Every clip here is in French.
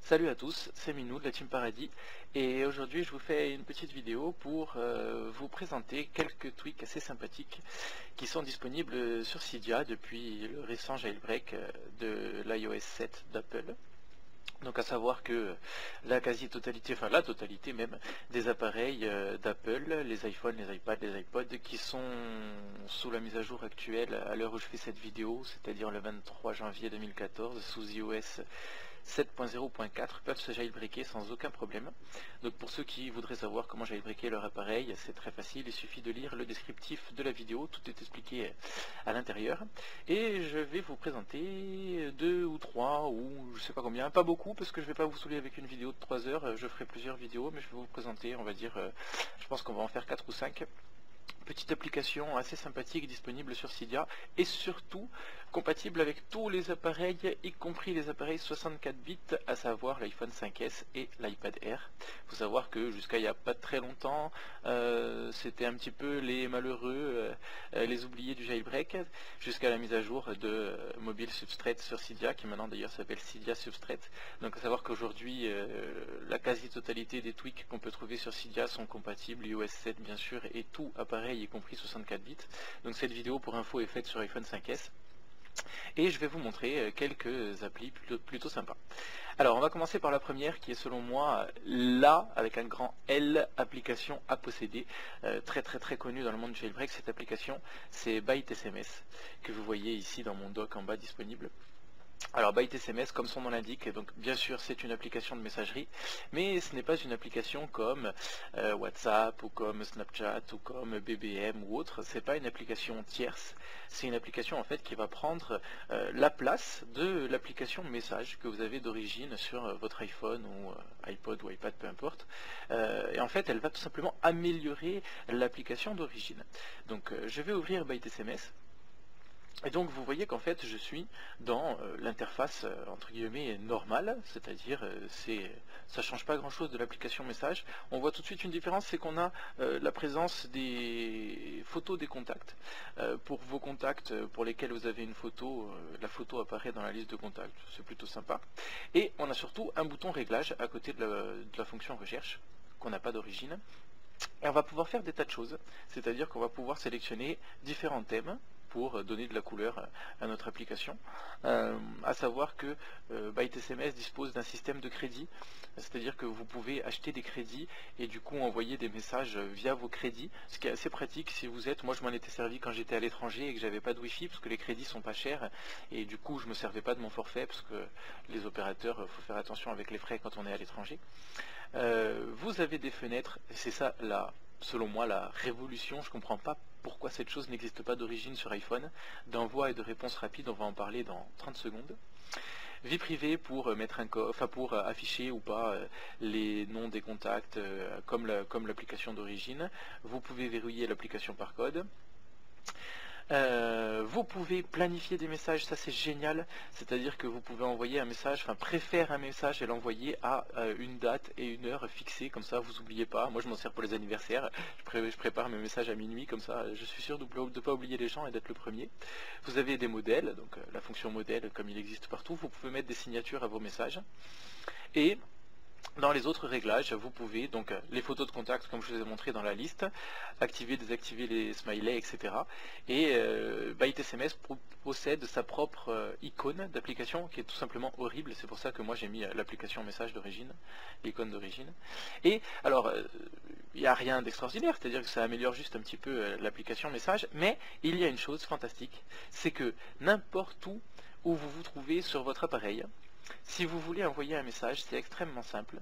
Salut à tous, c'est Minou de la Team Paradis et aujourd'hui je vous fais une petite vidéo pour vous présenter quelques tweaks assez sympathiques qui sont disponibles sur Cydia depuis le récent jailbreak de l'iOS 7 d'Apple. Donc à savoir que la quasi-totalité, enfin la totalité même, des appareils d'Apple, les iPhones, les iPads, les iPods, qui sont sous la mise à jour actuelle à l'heure où je fais cette vidéo, c'est-à-dire le 23 janvier 2014, sous iOS 7.0.4, peuvent se jailbreaker sans aucun problème. Donc pour ceux qui voudraient savoir comment jailbreaker leur appareil, c'est très facile, il suffit de lire le descriptif de la vidéo, tout est expliqué à l'intérieur. Et je vais vous présenter 2 ou 3 ou je sais pas combien, pas beaucoup parce que je vais pas vous saouler avec une vidéo de 3 heures, je ferai plusieurs vidéos, mais je vais vous présenter, on va dire, je pense qu'on va en faire 4 ou 5. Petite application assez sympathique disponible sur Cydia et surtout compatible avec tous les appareils, y compris les appareils 64 bits, à savoir l'iPhone 5S et l'iPad Air. Il faut savoir que jusqu'à il n'y a pas très longtemps, c'était un petit peu les malheureux, les oubliés du jailbreak, jusqu'à la mise à jour de Mobile Substrate sur Cydia, qui maintenant d'ailleurs s'appelle Cydia Substrate. Donc à savoir qu'aujourd'hui, la quasi-totalité des tweaks qu'on peut trouver sur Cydia sont compatibles, iOS 7 bien sûr, et tout appareil y compris 64 bits. Donc cette vidéo pour info est faite sur iPhone 5S. Et je vais vous montrer quelques applis plutôt sympas. Alors on va commencer par la première qui est selon moi la, avec un grand L, application à posséder, très connue dans le monde du jailbreak. Cette application c'est ByteSMS, que vous voyez ici dans mon dock en bas disponible. Alors ByteSMS, comme son nom l'indique, donc bien sûr c'est une application de messagerie, mais ce n'est pas une application comme WhatsApp ou comme Snapchat ou comme BBM ou autre. C'est pas une application tierce, c'est une application en fait qui va prendre la place de l'application message que vous avez d'origine sur votre iPhone ou iPod ou iPad, peu importe. Et en fait elle va tout simplement améliorer l'application d'origine. Donc je vais ouvrir ByteSMS. Et donc vous voyez qu'en fait je suis dans l'interface entre guillemets normale, c'est-à-dire ça change pas grand chose de l'application message. On voit tout de suite une différence, c'est qu'on a la présence des photos des contacts. Pour vos contacts pour lesquels vous avez une photo, la photo apparaît dans la liste de contacts, c'est plutôt sympa. Et on a surtout un bouton réglage à côté de la fonction recherche, qu'on n'a pas d'origine. Et on va pouvoir faire des tas de choses, c'est-à-dire qu'on va pouvoir sélectionner différents thèmes pour donner de la couleur à notre application. À savoir que ByteSMS dispose d'un système de crédit, c'est-à-dire que vous pouvez acheter des crédits et du coup envoyer des messages via vos crédits, ce qui est assez pratique si vous êtes, moi je m'en étais servi quand j'étais à l'étranger et que j'avais pas de wifi parce que les crédits sont pas chers et du coup je me servais pas de mon forfait parce que les opérateurs, faut faire attention avec les frais quand on est à l'étranger. Vous avez des fenêtres, et c'est ça selon moi la révolution, je comprends pas pourquoi cette chose n'existe pas d'origine sur iPhone, d'envoi et de réponse rapide, on va en parler dans 30 secondes. Vie privée pour mettre pour afficher ou pas les noms des contacts comme l'application d'origine. Vous pouvez verrouiller l'application par code. Vous pouvez planifier des messages, ça c'est génial, c'est-à-dire que vous pouvez envoyer un message, préfère un message et l'envoyer à une date et une heure fixée, comme ça vous n'oubliez pas. Moi je m'en sers pour les anniversaires, je prépare mes messages à minuit, comme ça je suis sûr de ne pas oublier les gens et d'être le premier. Vous avez des modèles, donc la fonction modèle comme il existe partout, vous pouvez mettre des signatures à vos messages. Et dans les autres réglages, vous pouvez, donc les photos de contact comme je vous ai montré dans la liste, activer, désactiver les smileys, etc. Et ByteSMS possède sa propre icône d'application qui est tout simplement horrible, c'est pour ça que moi j'ai mis l'application message d'origine, l'icône d'origine. Et alors, il n'y a rien d'extraordinaire, c'est-à-dire que ça améliore juste un petit peu l'application message, mais il y a une chose fantastique, c'est que n'importe où vous vous trouvez sur votre appareil, si vous voulez envoyer un message, c'est extrêmement simple.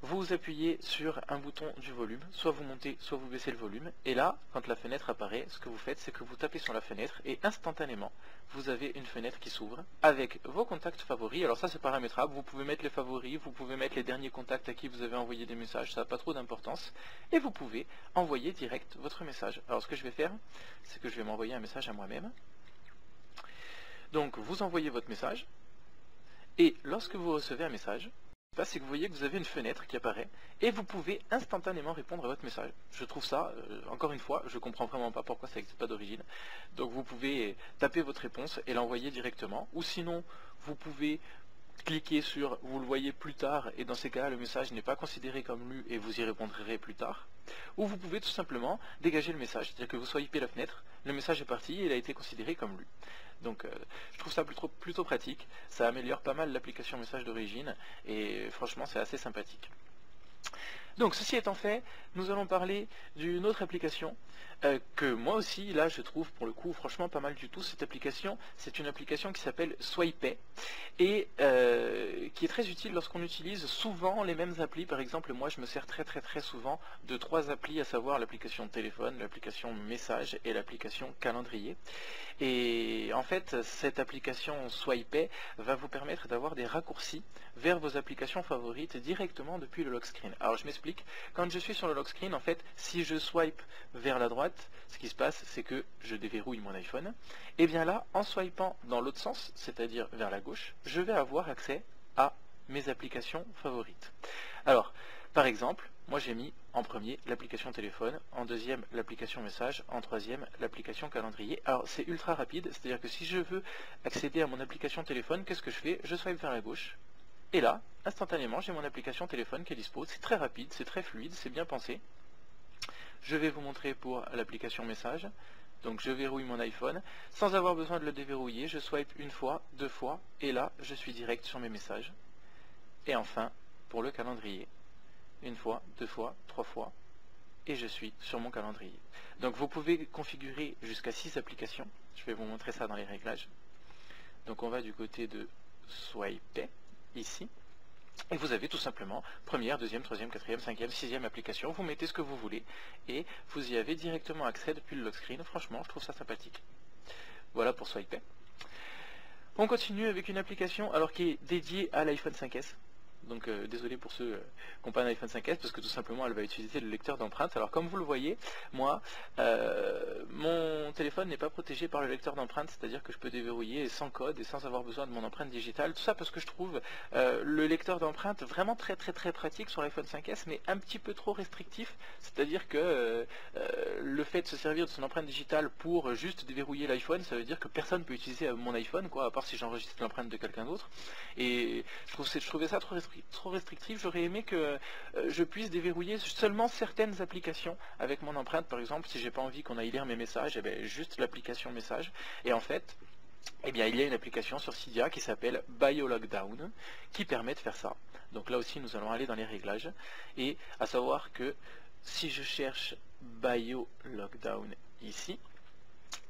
Vous appuyez sur un bouton du volume, soit vous montez, soit vous baissez le volume, et là, quand la fenêtre apparaît, ce que vous faites, c'est que vous tapez sur la fenêtre, et instantanément, vous avez une fenêtre qui s'ouvre, avec vos contacts favoris. Alors ça c'est paramétrable, vous pouvez mettre les favoris, vous pouvez mettre les derniers contacts à qui vous avez envoyé des messages, ça n'a pas trop d'importance, et vous pouvez envoyer direct votre message. Alors ce que je vais faire, c'est que je vais m'envoyer un message à moi-même. Donc vous envoyez votre message, et lorsque vous recevez un message, c'est que vous voyez que vous avez une fenêtre qui apparaît et vous pouvez instantanément répondre à votre message. Je trouve ça, encore une fois, je comprends vraiment pas pourquoi ça n'existe pas d'origine. Donc vous pouvez taper votre réponse et l'envoyer directement, ou sinon vous pouvez cliquez sur vous le voyez plus tard et dans ces cas-là le message n'est pas considéré comme lu et vous y répondrez plus tard. Ou vous pouvez tout simplement dégager le message, c'est-à-dire que vous swipez la fenêtre, le message est parti et il a été considéré comme lu. Donc je trouve ça plutôt pratique, ça améliore pas mal l'application message d'origine et franchement c'est assez sympathique. Donc ceci étant fait, nous allons parler d'une autre application que moi aussi, là je trouve pour le coup franchement pas mal du tout. Cette application, c'est une application qui s'appelle Swipey et qui est très utile lorsqu'on utilise souvent les mêmes applis. Par exemple, moi je me sers très souvent de 3 applis, à savoir l'application téléphone, l'application message et l'application calendrier. Et en fait, cette application Swipey va vous permettre d'avoir des raccourcis vers vos applications favorites directement depuis le lock screen. Alors je m'explique, quand je suis sur le lock screen, en fait, si je swipe vers la droite, ce qui se passe, c'est que je déverrouille mon iPhone. Et bien là, en swipant dans l'autre sens, c'est-à-dire vers la gauche, je vais avoir accès à mes applications favorites. Alors, par exemple, moi j'ai mis en premier l'application téléphone, en deuxième l'application message, en troisième l'application calendrier. Alors c'est ultra rapide, c'est-à-dire que si je veux accéder à mon application téléphone, qu'est-ce que je fais? Je swipe vers la gauche, et là, instantanément, j'ai mon application téléphone qui est dispo. C'est très rapide, c'est très fluide, c'est bien pensé. Je vais vous montrer pour l'application message. Donc je verrouille mon iPhone, sans avoir besoin de le déverrouiller, je swipe une fois, 2 fois, et là, je suis direct sur mes messages. Et enfin, pour le calendrier, une fois, 2 fois, 3 fois, et je suis sur mon calendrier. Donc vous pouvez configurer jusqu'à 6 applications. Je vais vous montrer ça dans les réglages. Donc on va du côté de Swipey, ici. Et vous avez tout simplement première, deuxième, troisième, quatrième, cinquième, sixième application. Vous mettez ce que vous voulez et vous y avez directement accès depuis le lock screen. Franchement, je trouve ça sympathique. Voilà pour Swipey. On continue avec une application alors qui est dédiée à l'iPhone 5S. Donc désolé pour ceux qui n'ont pas un iPhone 5S parce que tout simplement elle va utiliser le lecteur d'empreintes. Alors comme vous le voyez, moi mon téléphone n'est pas protégé par le lecteur d'empreintes, c'est-à-dire que je peux déverrouiller sans code et sans avoir besoin de mon empreinte digitale. Tout ça parce que je trouve le lecteur d'empreintes vraiment très pratique sur l'iPhone 5S, mais un petit peu trop restrictif, c'est-à-dire que le fait de se servir de son empreinte digitale pour juste déverrouiller l'iPhone, ça veut dire que personne ne peut utiliser mon iPhone, quoi, à part si j'enregistre l'empreinte de quelqu'un d'autre. Et je trouvais ça trop restrictif. J'aurais aimé que je puisse déverrouiller seulement certaines applications avec mon empreinte. Par exemple, si j'ai pas envie qu'on aille lire mes messages, et bien juste l'application message. Et en fait, eh bien, il y a une application sur Cydia qui s'appelle BioLockdown qui permet de faire ça. Donc là aussi, nous allons aller dans les réglages. Et à savoir que si je cherche BioLockdown ici,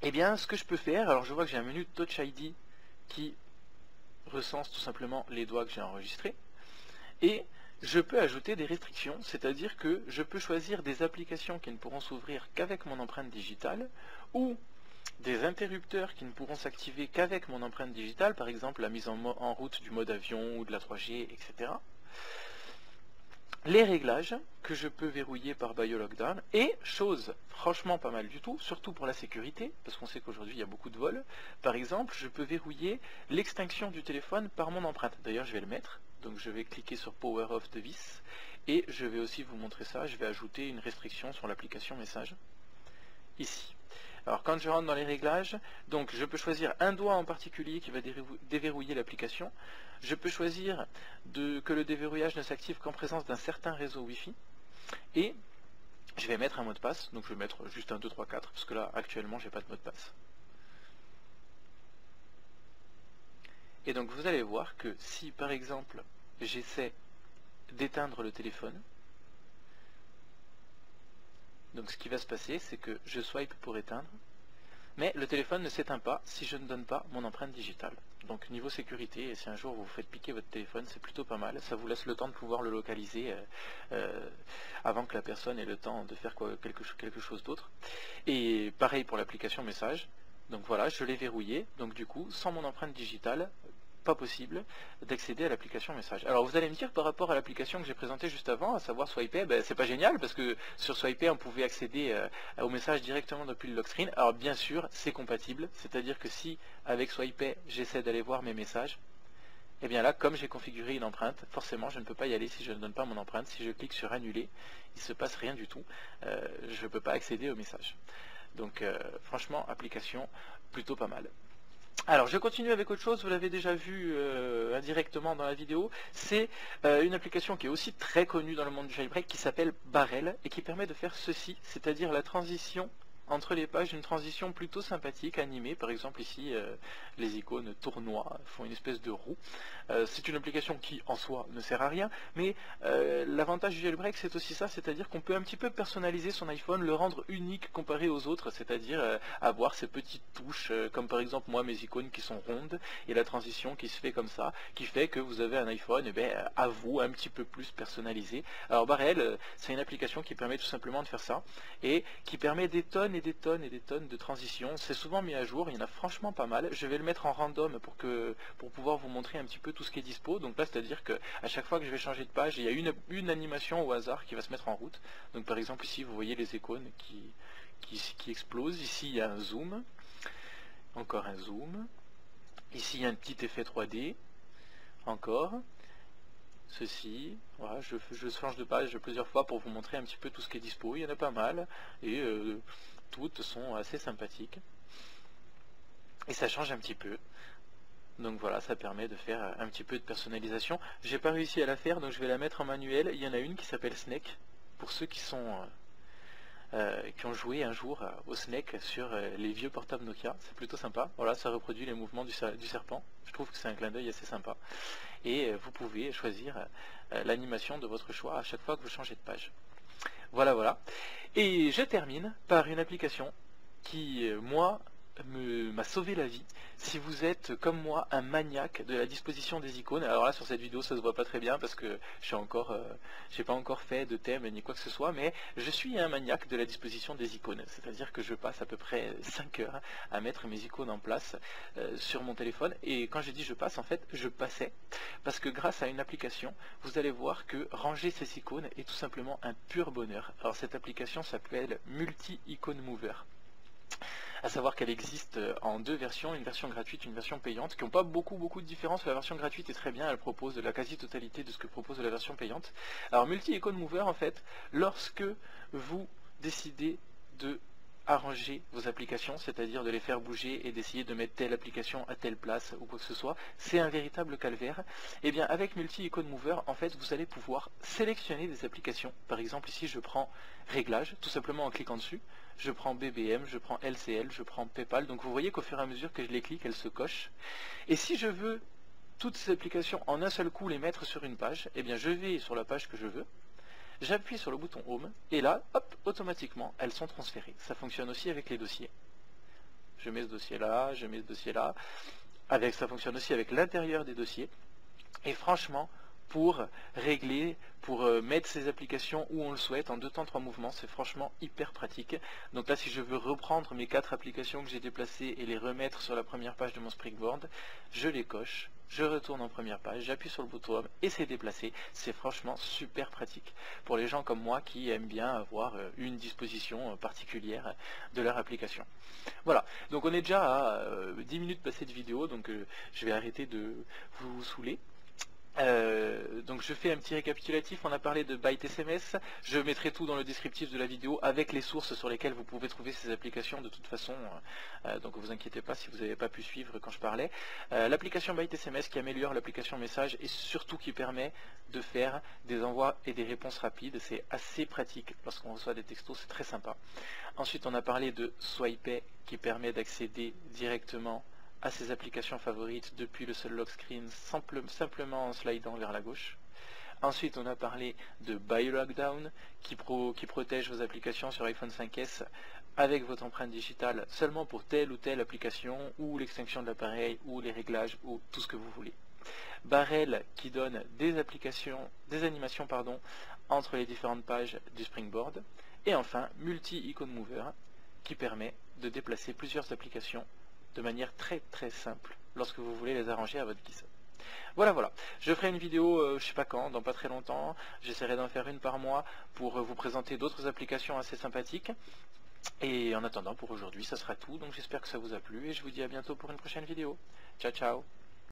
eh bien, ce que je peux faire, alors je vois que j'ai un menu Touch ID qui recense tout simplement les doigts que j'ai enregistrés. Et je peux ajouter des restrictions, c'est-à-dire que je peux choisir des applications qui ne pourront s'ouvrir qu'avec mon empreinte digitale, ou des interrupteurs qui ne pourront s'activer qu'avec mon empreinte digitale, par exemple la mise en route du mode avion ou de la 3G, etc. Les réglages que je peux verrouiller par BioLockdown, et chose franchement pas mal du tout, surtout pour la sécurité, parce qu'on sait qu'aujourd'hui il y a beaucoup de vols, par exemple je peux verrouiller l'extinction du téléphone par mon empreinte. D'ailleurs je vais le mettre, donc je vais cliquer sur Power Off Device, et je vais aussi vous montrer ça, je vais ajouter une restriction sur l'application message, ici. Alors quand je rentre dans les réglages, donc je peux choisir un doigt en particulier qui va déverrouiller l'application. Je peux choisir que le déverrouillage ne s'active qu'en présence d'un certain réseau Wi-Fi. Et je vais mettre un mot de passe, donc je vais mettre juste un 2, 3, 4, parce que là actuellement j'ai pas de mot de passe. Et donc vous allez voir que si par exemple j'essaie d'éteindre le téléphone, donc ce qui va se passer, c'est que je swipe pour éteindre, mais le téléphone ne s'éteint pas si je ne donne pas mon empreinte digitale. Donc niveau sécurité, et si un jour vous faites piquer votre téléphone, c'est plutôt pas mal, ça vous laisse le temps de pouvoir le localiser avant que la personne ait le temps de faire quelque chose d'autre. Et pareil pour l'application message, donc voilà, je l'ai verrouillé, donc du coup, sans mon empreinte digitale, pas possible d'accéder à l'application message. Alors vous allez me dire par rapport à l'application que j'ai présentée juste avant, à savoir Swipey, ben, c'est pas génial parce que sur Swipey on pouvait accéder au message directement depuis le lock screen. Alors bien sûr c'est compatible, c'est-à-dire que si avec Swipey j'essaie d'aller voir mes messages, et bien là comme j'ai configuré une empreinte, forcément je ne peux pas y aller si je ne donne pas mon empreinte. Si je clique sur annuler, il ne se passe rien du tout, je ne peux pas accéder au message. Donc franchement application plutôt pas mal. Alors je continue avec autre chose, vous l'avez déjà vu indirectement dans la vidéo, c'est une application qui est aussi très connue dans le monde du jailbreak qui s'appelle Barrel et qui permet de faire ceci, c'est-à-dire la transition entre les pages, une transition plutôt sympathique, animée. Par exemple ici les icônes tournoient, font une espèce de roue. C'est une application qui en soi ne sert à rien, mais l'avantage du jailbreak c'est aussi ça, c'est-à-dire qu'on peut un petit peu personnaliser son iPhone, le rendre unique comparé aux autres, c'est-à-dire avoir ces petites touches, comme par exemple moi mes icônes qui sont rondes, et la transition qui se fait comme ça, qui fait que vous avez un iPhone à vous un petit peu plus personnalisé. Alors Barrel, c'est une application qui permet tout simplement de faire ça, et qui permet des tonnes et des tonnes et des tonnes de transitions. C'est souvent mis à jour, il y en a franchement pas mal. Je vais le mettre en random pour pouvoir vous montrer un petit peu tout ce qui est dispo. Donc là, c'est-à-dire que à chaque fois que je vais changer de page, il y a une animation au hasard qui va se mettre en route. Donc par exemple ici, vous voyez les icônes qui explosent. Ici, il y a un zoom. Encore un zoom. Ici, il y a un petit effet 3D. Encore. Ceci, voilà, je change de page plusieurs fois pour vous montrer un petit peu tout ce qui est dispo. Il y en a pas mal. Et toutes sont assez sympathiques. Et ça change un petit peu. Donc voilà, ça permet de faire un petit peu de personnalisation. J'ai pas réussi à la faire, donc je vais la mettre en manuel. Il y en a une qui s'appelle Snake, pour ceux qui ont joué un jour au Snake sur les vieux portables Nokia. C'est plutôt sympa. Voilà, ça reproduit les mouvements du serpent. Je trouve que c'est un clin d'œil assez sympa. Et vous pouvez choisir l'animation de votre choix à chaque fois que vous changez de page. Voilà, voilà. Et je termine par une application qui, moi, m'a sauvé la vie. Si vous êtes comme moi un maniaque de la disposition des icônes, alors là sur cette vidéo ça se voit pas très bien parce que j'ai pas encore fait de thème ni quoi que ce soit, mais je suis un maniaque de la disposition des icônes, c'est-à-dire que je passe à peu près 5 heures à mettre mes icônes en place sur mon téléphone, et quand j'ai dit je passe, en fait je passais, parce que grâce à une application vous allez voir que ranger ces icônes est tout simplement un pur bonheur. Alors cette application s'appelle Multi Icon Mover. À savoir qu'elle existe en deux versions, une version gratuite, une version payante, qui n'ont pas beaucoup de différence. La version gratuite est très bien, elle propose la quasi-totalité de ce que propose la version payante. Alors Multi-Icon Mover, en fait, lorsque vous décidez de arranger vos applications, c'est-à-dire de les faire bouger et d'essayer de mettre telle application à telle place ou quoi que ce soit, c'est un véritable calvaire. Et bien avec Multi-Icon Mover, en fait, vous allez pouvoir sélectionner des applications. Par exemple, ici, je prends Réglages, tout simplement en cliquant dessus. Je prends BBM, je prends LCL, je prends PayPal. Donc vous voyez qu'au fur et à mesure que je les clique, elles se cochent. Et si je veux toutes ces applications en un seul coup les mettre sur une page, eh bien je vais sur la page que je veux. J'appuie sur le bouton Home, et là, hop, automatiquement, elles sont transférées. Ça fonctionne aussi avec les dossiers. Je mets ce dossier-là, je mets ce dossier-là. Ça fonctionne aussi avec l'intérieur des dossiers. Et franchement, pour régler, pour mettre ces applications où on le souhaite, en 2 temps 3 mouvements, c'est franchement hyper pratique. Donc là, si je veux reprendre mes 4 applications que j'ai déplacées et les remettre sur la première page de mon Springboard, je les coche, je retourne en première page, j'appuie sur le bouton Home et c'est déplacé. C'est franchement super pratique pour les gens comme moi qui aiment bien avoir une disposition particulière de leur application. Voilà, donc on est déjà à 10 minutes passées de vidéo, donc je vais arrêter de vous saouler. Donc je fais un petit récapitulatif. On a parlé de Byte SMS, je mettrai tout dans le descriptif de la vidéo avec les sources sur lesquelles vous pouvez trouver ces applications de toute façon, donc vous inquiétez pas si vous n'avez pas pu suivre quand je parlais. L'application Byte SMS qui améliore l'application message et surtout qui permet de faire des envois et des réponses rapides, c'est assez pratique lorsqu'on reçoit des textos, c'est très sympa. Ensuite on a parlé de Swipe qui permet d'accéder directement à ses applications favorites depuis le seul lock screen simplement en slidant vers la gauche. Ensuite on a parlé de BioLockdown qui protège vos applications sur iPhone 5S avec votre empreinte digitale seulement pour telle ou telle application, ou l'extinction de l'appareil, ou les réglages, ou tout ce que vous voulez. Barrel qui donne des animations entre les différentes pages du Springboard. Et enfin Multi-Icon Mover qui permet de déplacer plusieurs applications de manière très simple lorsque vous voulez les arranger à votre guise. Voilà, voilà. Je ferai une vidéo, je sais pas quand, dans pas très longtemps. J'essaierai d'en faire une par mois pour vous présenter d'autres applications assez sympathiques. Et en attendant, pour aujourd'hui, ça sera tout. Donc j'espère que ça vous a plu et je vous dis à bientôt pour une prochaine vidéo. Ciao, ciao.